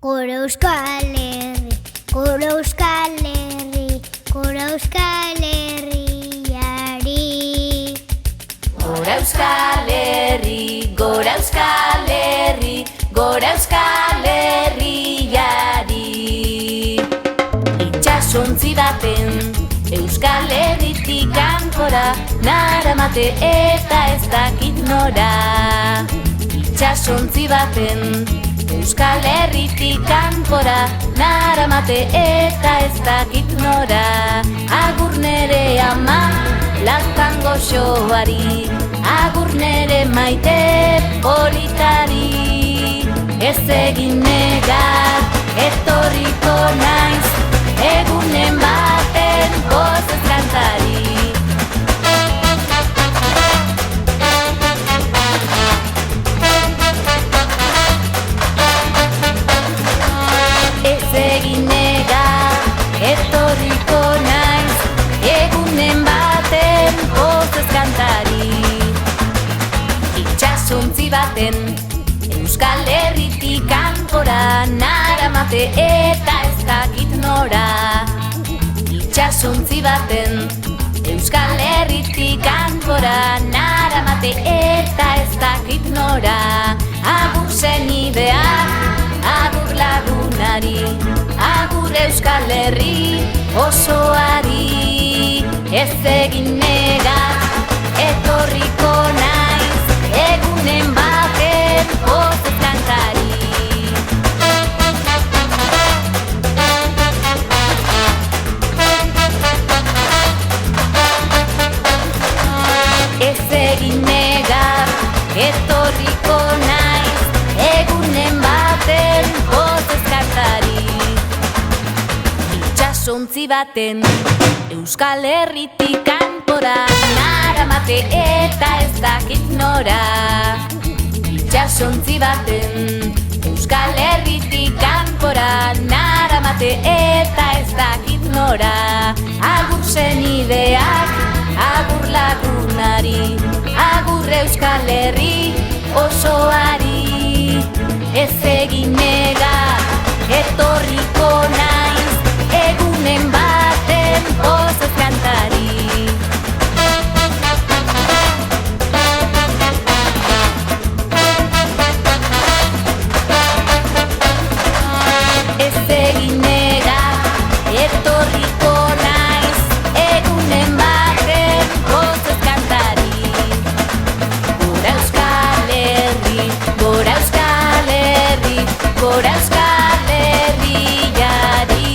Gure Euskal Herri, gure Euskal Herri, gure Euskal Herriari. Gure Euskal Herri, gure Euskal Herri, gure Euskal Herriari. Itxasontzi baten Euskal Herritik kanpora naramate eta ez dakit nora. Itxasontzi baten Euskal Herritik kanpora naramate eta ez dakit nora. Agur nere ama lantan goxoari, agur nere maite politari. Ez egin negar, etorriko naiz, egunen baten gozez kantari. Ez egin negar, etorriko naiz, egunen baten gozez kantari. Itxasontzi baten Euskal Herritik kanpora naramate eta ez dakit nora. Itxasontzi baten Euskal Herritik kanpora naramate eta ez dakit nora. Agur senideak, agur lagunari, agur Euskal Herri osoari. Ez egin negar, etorriko naiz, egunen baten gozez kantari. Ez egin negar, etorriko naiz, egunen baten gozez kantari. Itxasontzi baten Euskal Herritik kanpora naramate eta ez dakit nora. Itxasontzi baten Euskal Herritik kanpora naramate eta ez dakit nora. Agur senideak, agur lagunari, agur Euskal Herri osoari. Ez egin negar, etorriko naiz, egunen baten gozez kantari. Ez egin negar, etorriko naiz, egunen baten gozez kantari. Gora Euskal Herri, gora Euskal Herri, gora Euskal Herriari.